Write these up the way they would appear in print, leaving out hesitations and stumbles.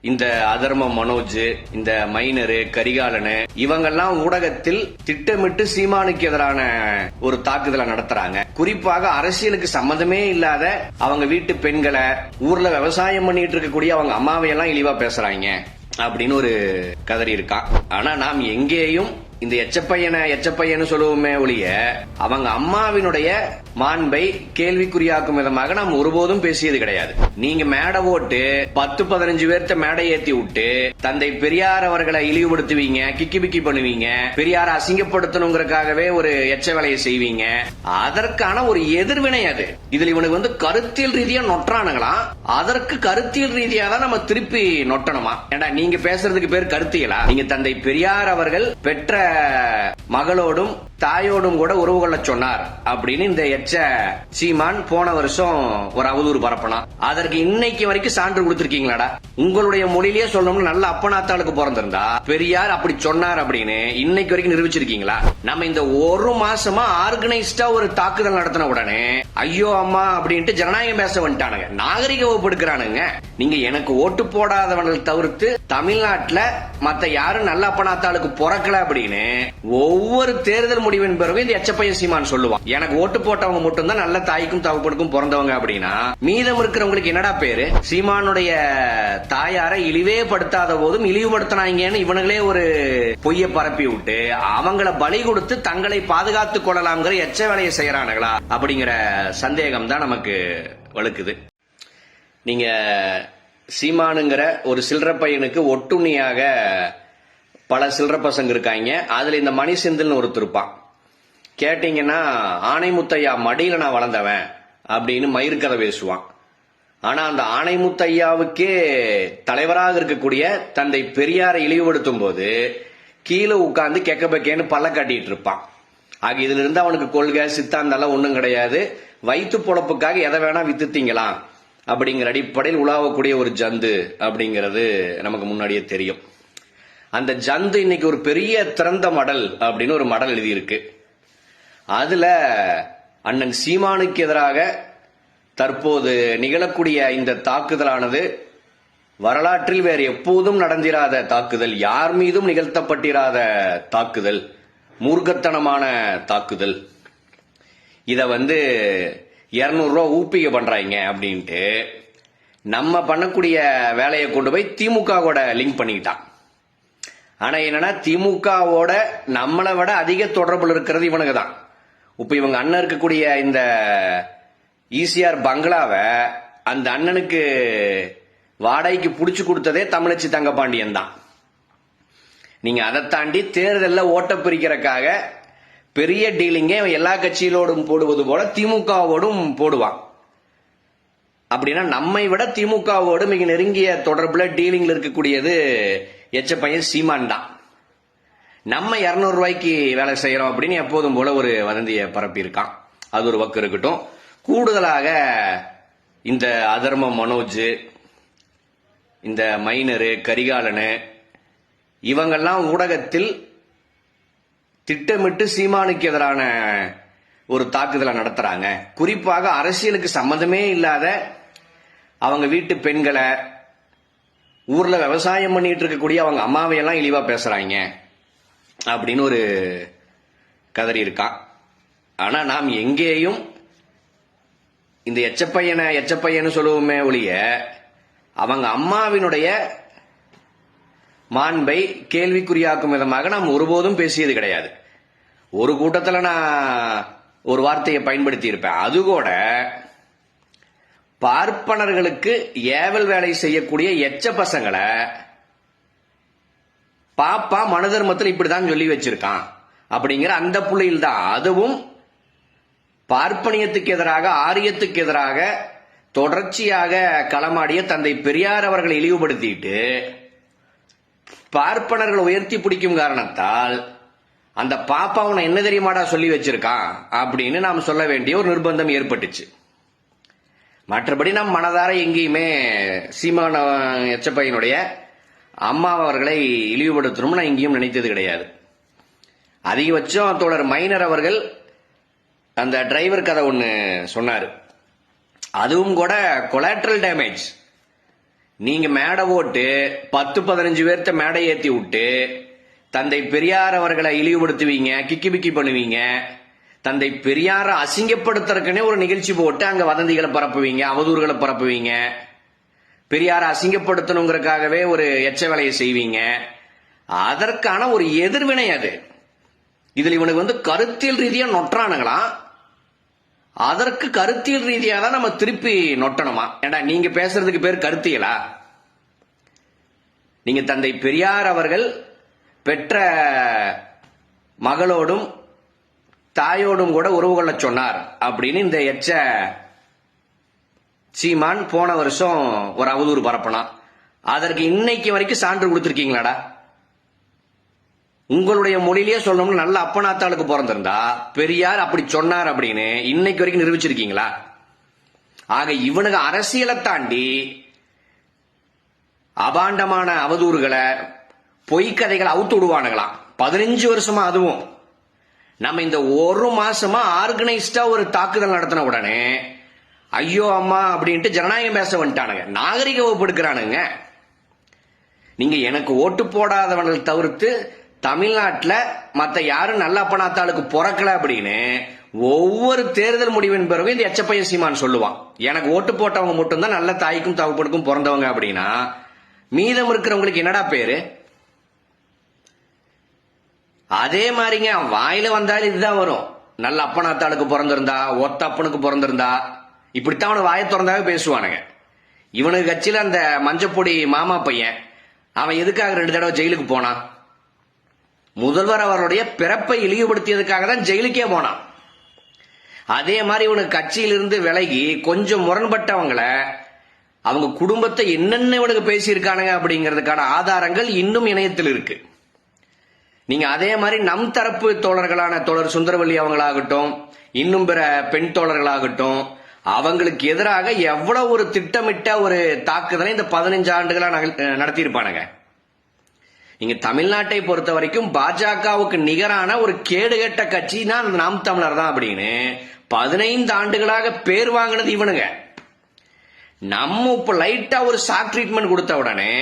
இந்த அதர்ம மனோஜ், இந்த மைனரு, கரிகாலனு இவங்கெல்லாம் ஊடகத்தில் திட்டமிட்டு சீமானுக்கு எதிரான ஒரு தாக்குதலை நடத்துறாங்க. குறிப்பாக அரசியலுக்கு சம்பந்தமே இல்லாத அவங்க வீட்டு பெண்களை, ஊர்ல விவசாயம் பண்ணிட்டு இருக்கக்கூடிய அவங்க அம்மாவையெல்லாம் இழிவா பேசுறாங்க அப்படின்னு ஒரு கதறி இருக்கான். ஆனா நாம் எங்கேயும் இந்த எச்சப்பையன்னு சொல்லுவோமே ஒழிய அவங்க அம்மாவினுடைய மாண்பை கேள்விக்குறியாக்கும் விதமாக நாம் ஒருபோதும் பேசியது கிடையாது. நீங்க மேடை ஓட்டு 10-15 பேர்த்த மேடை ஏத்தி விட்டு தந்தை பெரியார் அவர்களை இழிவுபடுத்துவீங்க, கிக்கி பிக்கி பண்ணுவீங்க, பெரியார் அசிங்கப்படுத்தணுங்கிறதுக்காகவே ஒரு எச்ச வேலையை செய்வீங்க. அதற்கான ஒரு எதிர்வினை அது. இதுல இவனுக்கு கருத்தியல் ரீதியா நொட்டுறானுங்களா, அதற்கு கருத்தியல் ரீதியா தான் நம்ம திருப்பி நொட்டணுமா? ஏண்டா நீங்க பேசுறதுக்கு பேர் கருத்தியலா? நீங்க தந்தை பெரியார் அவர்கள் பெற்ற மகளோடும் தாயோடும் கூட உறவு கொள்ள சொன்னார் அப்படின்னு இந்த எச்ச சீமான் போன வருஷம் ஒரு அவதூறு பரப்பலாம். அதற்கு இன்னைக்கு வரைக்கும் சான்று கொடுத்திருக்கீங்களாடா? உங்களுடைய மொழியிலேயே சொல்லணும்னு நல்ல அப்பனாத்தாளுக்கு பிறந்திருந்தா பெரியார் அப்படி சொன்னார் அப்படின்னு இன்னைக்கு வரைக்கும் நிரூபிச்சிருக்கீங்களா? நம்ம இந்த ஒரு மாசமா ஆர்கனைஸ்டா ஒரு தாக்குதல் நடத்தின உடனே ஐயோ அம்மா அப்படின்ட்டு ஜனநாயகம் பேச வந்துட்டானுங்க, நாகரிக வகுப்படுக்கிறானுங்க. நீங்க எனக்கு ஓட்டு போடாதவர்கள் தவிர்த்து தமிழ்நாட்டுல மத்த யாரும் நல்ல அப்பனாத்தாளுக்கு பிறக்கல அப்படின்னு ஒவ்வொரு தேர்தல் முடிவின் பிறகு இந்த எச்சப்பையன் சீமான் சொல்லுவான். எனக்கு ஓட்டு போட்டவங்க மட்டும்தான் நல்ல தாய்க்கும் தகப்பனுக்கும் பிறந்தவங்க அப்படின்னா மீதம் இருக்கிறவங்களுக்கு என்னடா பேரு? சீமானுடைய தாயாரை இழிவே படுத்தாத போதும் இழிவுபடுத்தினாங்கன்னு இவனுங்களே ஒரு பொய்ய பரப்பி விட்டு அவங்கள பலி கொடுத்து தங்களை பாதுகாத்துக் கொள்ளலாம்ங்கிற எச்ச வேலையை செய்யறானுங்களா அப்படிங்கிற சந்தேகம் தான் நமக்கு வலுக்குது. நீங்க சீமானுங்கிற ஒரு சில்லற பையனுக்கு ஒட்டுண்ணியாக பல சில்லற பசங்க இருக்காங்க. அதுல இந்த மணி செந்தில்னு ஒருத்தர் இருப்பான். கேட்டீங்கன்னா ஆணைமுத்தையா மடியில நான் வளர்ந்தவன் அப்படின்னு மயிர்கதை பேசுவான். ஆனா அந்த ஆணைமுத்தையாவுக்கே தலைவராக இருக்கக்கூடிய தந்தை பெரியாரை இழிவுபடுத்தும் போது கீழே உட்கார்ந்து கெக்கபக்கேன்னு பல்ல காட்டிட்டு இருப்பான். ஆக இதுல இருந்து அவனுக்கு கொள்கை சித்தாந்தெல்லாம் ஒண்ணும் கிடையாது. வயிற்று பொழப்புக்காக எதை வேணா வித்து திங்கலாம் அப்படிங்கிற அடிப்படையில் உலாவக்கூடிய ஒரு ஜந்து அப்படிங்கிறது நமக்கு முன்னாடியே தெரியும். அந்த ஜந்து இன்னைக்கு ஒரு பெரிய திறந்த மடல் அப்படின்னு ஒரு மடல் எழுதியிருக்கு. அதுல அண்ணன் சீமானுக்கு எதிராக தற்போது நிகழக்கூடிய இந்த தாக்குதலானது வரலாற்றில் வேறு எப்போதும் நடந்திராத தாக்குதல், யார் மீதும் நிகழ்த்தப்பட்டிராத தாக்குதல், மூர்க்கத்தனமான தாக்குதல். இத 200 ரூபா ஊப்பிக்க பண்றாங்க அப்படின்ட்டு நம்ம பண்ணக்கூடிய வேலையை கொண்டு போய் திமுகவோட லிங்க் பண்ணிக்கிட்டான். ஆனா என்னன்னா திமுகவோட நம்மளை விட அதிக தொடர்புல இருக்கிறது இவனுக்கு தான். இப்ப இவங்க அண்ணன் இருக்கக்கூடிய இந்த ஈசிஆர் பங்களாவை அந்த அண்ணனுக்கு வாடகைக்கு புடிச்சு கொடுத்ததே தமிழச்சி தங்கபாண்டியன் தான். நீங்க அதை தாண்டி தேர்தலில் ஓட்ட பிரிக்கிறதுக்காக பெரிய டீலிங்க எல்லா கட்சிகளோடும் போடுவது போல திமுகவோடும் போடுவான். அப்படின்னா நம்மை விட திமுகவோடு மிக நெருங்கிய தொடர்புல டீலிங்ல இருக்கக்கூடியது எச்சப்பையன் சீமான் தான். நம்ம 200 ரூபாய்க்கு வேலை செய்யறோம் அப்படின்னு எப்போதும் போல ஒரு வதந்தியை பரப்பி இருக்கான். அது ஒரு பக்கம் இருக்கட்டும். கூடுதலாக இந்த அதர்ம மனோஜ், இந்த மைனரு, கரிகாலனு இவங்கெல்லாம் ஊடகத்தில் திட்டமிட்டு சீமானுக்கு எதிரான ஒரு தாக்குதலை நடத்துறாங்க. குறிப்பாக அரசியலுக்கு சம்பந்தமே இல்லாத அவங்க வீட்டு பெண்களை, ஊர்ல விவசாயம் பண்ணிட்டு இருக்கக்கூடிய அவங்க அம்மாவையெல்லாம் இழிவா பேசுறாங்க அப்படின்னு ஒரு கதறி இருக்கான். ஆனா நாம் எங்கேயும் இந்த எச்சப்பையன்னு சொல்லுவோமே ஒழிய அவங்க அம்மாவினுடைய மாண்பை கேள்விக்குறியாக்கும் விதமாக நாம் ஒருபோதும் பேசியது கிடையாது. ஒரு கூட்டத்தில் நான் ஒரு வார்த்தையை பயன்படுத்தி இருப்பேன். அது கூட பார்ப்பனர்களுக்கு ஏவல் வேலை செய்யக்கூடிய எச்ச பசங்களை பாப்பா மனு தர்மத்தில் இப்படிதான் சொல்லி வச்சிருக்கான் அப்படிங்கிற அந்த புள்ளியில் தான். அதுவும் பார்ப்பனியத்துக்கு எதிராக, ஆரியத்துக்கு எதிராக தொடர்ச்சியாக களமாடிய தந்தை பெரியார் அவர்களை இழிவுபடுத்திட்டு பார்ப்பனர்கள் உயர்த்தி பிடிக்கும் காரணத்தால் அந்த பாப்பா உன என்ன தெரியுமாடா சொல்லி வச்சிருக்கான் அப்படின்னு நாம் சொல்ல வேண்டிய ஒரு நிர்பந்தம் ஏற்பட்டுச்சு. மற்றபடி நாம் மனதார எங்கேயுமே சீமான எச்சப்பையனுடைய அம்மா அவர்களை இழிவுபடுத்தணும்னு நான் எங்கேயும் நினைத்தது கிடையாது. அதிகபட்சம் தோழர் மைனர் அவர்கள் அந்த டிரைவர் கதை ஒன்று சொன்னார். அதுவும் கூட கொலாட்ரல் டேமேஜ். நீங்க மேடை ஓட்டு 10-15 பேர்த்த மேடை ஏத்தி விட்டு தந்தை பெரியார் அவர்களை இழிவுபடுத்துவீங்க, கிக்கி பிக்கி பண்ணுவீங்க. தந்தை பெரியார அசிங்கப்படுத்துறதுக்குன்னே ஒரு நிகழ்ச்சி போட்டு அங்க வதந்திகளை பரப்புவீங்க, அவதூறுகளை பரப்புவீங்க. பெரியார அசிங்கப்படுத்தணுங்கிறதுக்காகவே ஒரு எச்ச வேலையை செய்வீங்க. அதற்கான ஒரு எதிர்வினை அது. இதுல இவனுக்கு கருத்தியல் ரீதியா நொட்டுறானுங்களாம். அதற்கு கருத்தியல் ரீதியா தான் நம்ம திருப்பி நொட்டணுமா? ஏண்டா நீங்க பேசுறதுக்கு பேர் கருத்தியலா? நீங்க தந்தை பெரியார் அவர்கள் பெற்ற மகளோடும் தாயோடும் கூட உறவு கொள்ள சொன்னார் அப்படின்னு இந்த எச்ச சீமான் போன வருஷம் ஒரு அவதூறு பரப்பனா. அதற்கு இன்னைக்கு வரைக்கும் சான்று கொடுத்திருக்கீங்களாடா? உங்களுடைய மொழியிலேயே சொல்லணும்னு நல்ல அப்பனாத்தாளுக்கு பிறந்திருந்தா பெரியார் அப்படி சொன்னார் அப்படின்னு இன்னைக்கு வரைக்கும் நிரூபிச்சிருக்கீங்களா? ஆக இவனுக்கு அரசியலை தாண்டி அபாண்டமான அவதூறுகளை பொய்க்கதைகளை அவுத்து விடுவானுங்களாம். 15 வருஷமா. அதுவும் நம்ம இந்த ஒரு மாசமா ஆர்கனைஸ்டா ஒரு தாக்குதல் நடத்தின உடனே ஐயோ அம்மா அப்படின்ட்டு ஜனநாயகம் பேச வந்துட்டானுங்க, நாகரிக வகுப்பு எடுக்கிறானுங்க. நீங்க எனக்கு ஓட்டு போடாதவர்கள் தவிர்த்து தமிழ்நாட்டில் மற்ற யாரும் நல்ல அப்பனாத்தாளுக்கு பிறக்கல அப்படின்னு ஒவ்வொரு தேர்தல் முடிவின் பிறகு இந்த எச்சப்பைய சீமான் சொல்லுவான். எனக்கு ஓட்டு போட்டவங்க மட்டும்தான் நல்ல தாய்க்கும் தகப்பனுக்கும் பிறந்தவங்க அப்படின்னா மீதம் இருக்கிறவங்களுக்கு என்னடா பேரு? அதே மாதிரிங்க வாயில வந்தாலும் இதுதான் வரும். நல்ல அப்பனாத்தாளுக்கு பிறந்திருந்தா, ஒத்த அப்பனுக்கு பிறந்திருந்தா, இப்படித்தான் அவனு வாயை திறந்தாவே பேசுவானுங்க. இவனுக்கு கட்சியில அந்த மஞ்சப்பொடி மாமா பையன் அவன் எதுக்காக 2 தடவை ஜெயிலுக்கு போனான்? முதல்வர் அவருடைய பிறப்பை இழிவுபடுத்தியதுக்காக தான் ஜெயிலுக்கே போனான். அதே மாதிரி இவனுக்கு கட்சியிலிருந்து விலகி கொஞ்சம் முரண்பட்டவங்களை அவங்க குடும்பத்தை என்னென்ன இவனுக்கு பேசியிருக்கானுங்க அப்படிங்கிறதுக்கான ஆதாரங்கள் இன்னும் இணையத்தில் இருக்கு. நீங்க அதே மாதிரி நம் தரப்பு தோழர்களான தோழர் சுந்தரவல்லி அவங்களாகட்டும், இன்னும் பிற பெண் தோழர்களாகட்டும், அவங்களுக்கு எதிராக எவ்வளவு ஒரு திட்டமிட்ட ஒரு தாக்குதலை இந்த 15 ஆண்டுகளா நடத்தியிருப்பானுங்க. நீங்க தமிழ்நாட்டை பொறுத்த வரைக்கும் பாஜகவுக்கு நிகரான ஒரு கேடுகெட்ட கட்சினா நாம் தமிழர் தான் அப்படின்னு 15 ஆண்டுகளாக பேர் வாங்கினது இவனுங்க. நம்ம இப்ப லைட்டா ஒரு ஷாக் ட்ரீட்மெண்ட் கொடுத்த உடனே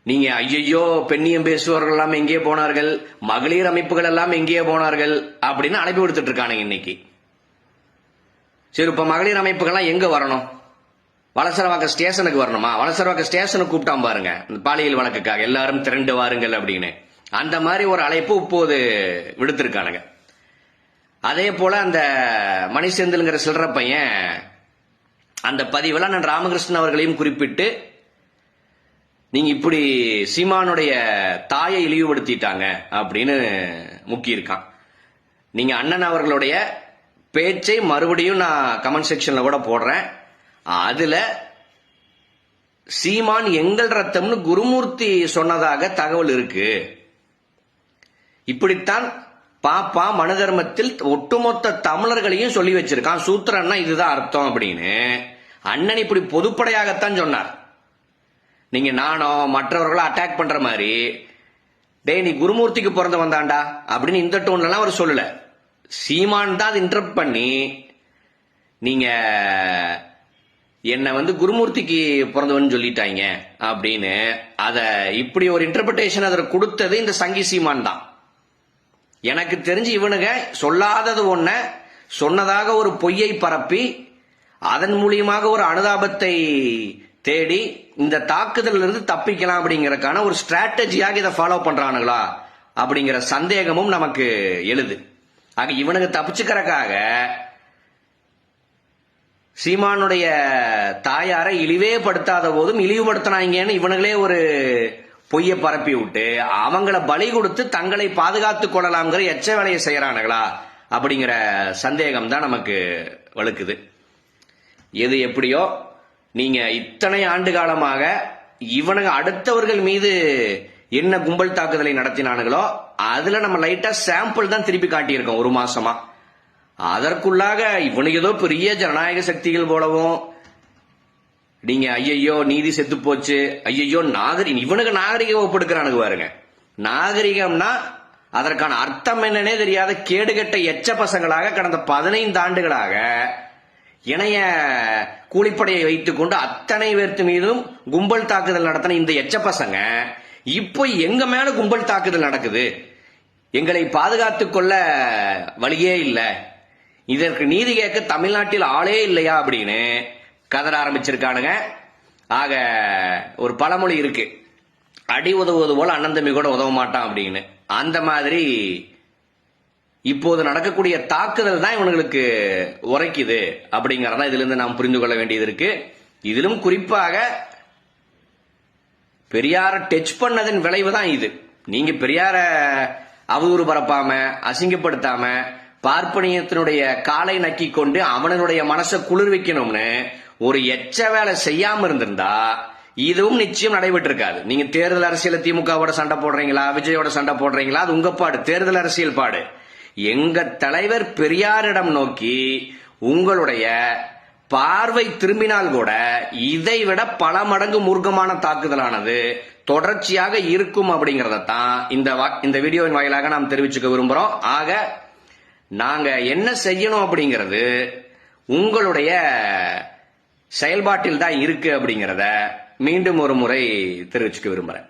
நீங்க ஐயோ பெண்ணியம் பேசுபவர்கள் எல்லாம் எங்கே போனார்கள், மகளிர் அமைப்புகள் எல்லாம் எங்கே போனார்கள் அப்படின்னு அழைப்பு கொடுத்துட்டு இருக்கானுங்க இன்னைக்கு. சரி, இப்ப மகளிர் அமைப்புகள்லாம் எங்க வரணும்? வலசரவாக்க ஸ்டேஷனுக்கு வரணுமா? வலசரவாக்க ஸ்டேஷனுக்கு கூப்பிட்டான் பாருங்க, பாலியல் வழக்குக்காக எல்லாரும் திரண்டு வாருங்கள் அப்படின்னு. அந்த மாதிரி ஒரு அழைப்பு இப்போது விடுத்திருக்கானுங்க. அதே போல அந்த மணிசெந்தில்ங்கிற சில்லற பையன் அந்த பதிவில் நான் ராமகிருஷ்ணன் அவர்களையும் குறிப்பிட்டு நீங்க இப்படி சீமானுடைய தாயை இழிவுபடுத்திட்டாங்க அப்படின்னு முக்கியிருக்கான். நீங்க அண்ணன் அவர்களுடைய பேச்சை மறுபடியும் நான் கமெண்ட் செக்ஷன்ல கூட போடுறேன். அதுல சீமான் எங்கள் ரத்தம்னு குருமூர்த்தி சொன்னதாக தகவல் இருக்கு. இப்படித்தான் பாப்பா மனு தர்மத்தில் ஒட்டுமொத்த தமிழர்களையும் சொல்லி வச்சிருக்கான். சூத்திரன்னா இதுதான் அர்த்தம் அப்படின்னு அண்ணன் இப்படி பொதுப்படையாகத்தான் சொன்னார். நீங்க நானோ மற்றவர்களோ அட்டாக் பண்ற மாதிரி டே நீ குருமூர்த்திக்கு பிறந்து வந்தாண்டா அப்படின்னு இந்த டோன்லாம் அவர் சொல்லல. சீமான் தான் அதை இன்டரப்ட் பண்ணி நீங்க என்ன குருமூர்த்திக்கு பிறந்தவன் சொல்லிட்டாங்க அப்படின்னு அத இப்படி ஒரு இன்டர்பிரேஷன் அதை கொடுத்தது இந்த சங்கி சீமான் தான். எனக்கு தெரிஞ்சு இவனுங்க சொல்லாதது ஒன்ன சொன்னதாக ஒரு பொய்யை பரப்பி அதன் மூலியமாக ஒரு அனுதாபத்தை தேடி இந்த தாக்குதலில் இருந்து தப்பிக்கலாம் அப்படிங்கறதுக்கான ஒரு ஸ்ட்ராட்டஜியாக இதை ஃபாலோ பண்றானுங்களா அப்படிங்கிற சந்தேகமும் நமக்கு எழுது. ஆக இவனுக்கு தப்பிச்சுக்கிறக்காக சீமானுடைய தாயாரை இழிவே படுத்தாத போதும் இழிவுபடுத்தினாங்கன்னு இவனுங்களே ஒரு பொய்ய பரப்பி விட்டு அவங்கள பலி கொடுத்து தங்களை பாதுகாத்துக் கொள்ளலாம்ங்கிற எச்ச வேலையை செய்யறானுங்களா அப்படிங்கிற சந்தேகம் தான் நமக்கு வலுக்குது. எது எப்படியோ நீங்க இத்தனை ஆண்டு காலமாக இவனுங்க அடுத்தவர்கள் மீது என்ன கும்பல் தாக்குதலை நடத்தினானுங்களோ அதுல நம்ம லைட்டா சாம்பிள் தான் திருப்பி காட்டியிருக்கோம் ஒரு மாசமா. அதற்குள்ளாக இவனுக்கு ஏதோ பெரிய ஜனநாயக சக்திகள் போலவும் நீங்க ஐயையோ நீதி செத்து போச்சு, ஐயையோ இவனுக்கு நாகரிக ஒப்படுக்கிறானுங்க பாருங்க. நாகரிகம்னா அதற்கான அர்த்தம் என்னன்னே தெரியாத கேடுகட்ட எச்ச பசங்களாக கடந்த 15 ஆண்டுகளாக இணைய கூலிப்படையை வைத்துக் கொண்டு அத்தனை பேர்த்து மீதும் கும்பல் தாக்குதல் நடத்தின இந்த எச்ச பசங்க இப்போ எங்க மேல கும்பல் தாக்குதல் நடக்குது, எங்களை பாதுகாத்துக் கொள்ள வழியே இல்லை, இதற்கு நீதி கேட்க தமிழ்நாட்டில் ஆளே இல்லையா அப்படின்னு கதற ஆரம்பிச்சிருக்கானுங்க. ஆக ஒரு பழமொழி இருக்கு, அடி உதவுவது போல அண்ணன் தம்பி கூட உதவ மாட்டான் அப்படின்னு. அந்த மாதிரி இப்போது நடக்கக்கூடிய தாக்குதல் தான் இவனுங்களுக்கு உரைக்குது அப்படிங்கறத இதுல இருந்து நாம் புரிந்து கொள்ள வேண்டியது இருக்கு. இதிலும் குறிப்பாக பெரியார டச் பண்ணதன் விளைவு தான் இது. நீங்க பெரியார அவதூறு பரப்பாம அசிங்கப்படுத்தாம பார்ப்பனியத்தினுடைய காலை நக்கி கொண்டு அவனுடைய மனசை குளிர்விக்கணும்னு ஒரு எச்ச வேலை செய்யாம இருந்திருந்தா இதுவும் நிச்சயம் நடைபெற்று இருக்காது. நீங்க தேர்தல் அரசியல திமுகவோட சண்டை போடுறீங்களா, விஜயோட சண்டை போடுறீங்களா, அது உங்க பாடு, தேர்தல் அரசியல் பாடு. எங்க தலைவர் பெரியாரிடம் நோக்கி உங்களுடைய பார்வை திரும்பினால் கூட இதை விட பல மடங்கு மூர்க்கமான தாக்குதலானது தொடர்ச்சியாக இருக்கும் அப்படிங்கறதான் இந்த வீடியோவின் வாயிலாக நாம் தெரிவிச்சுக்க விரும்புறோம். ஆக நாங்க என்ன செய்யணும் அப்படிங்கிறது உங்களுடைய செயல்பாட்டில் தான் இருக்கு அப்படிங்கறத மீண்டும் ஒரு முறை தெரிவிச்சுக்க விரும்புறேன்.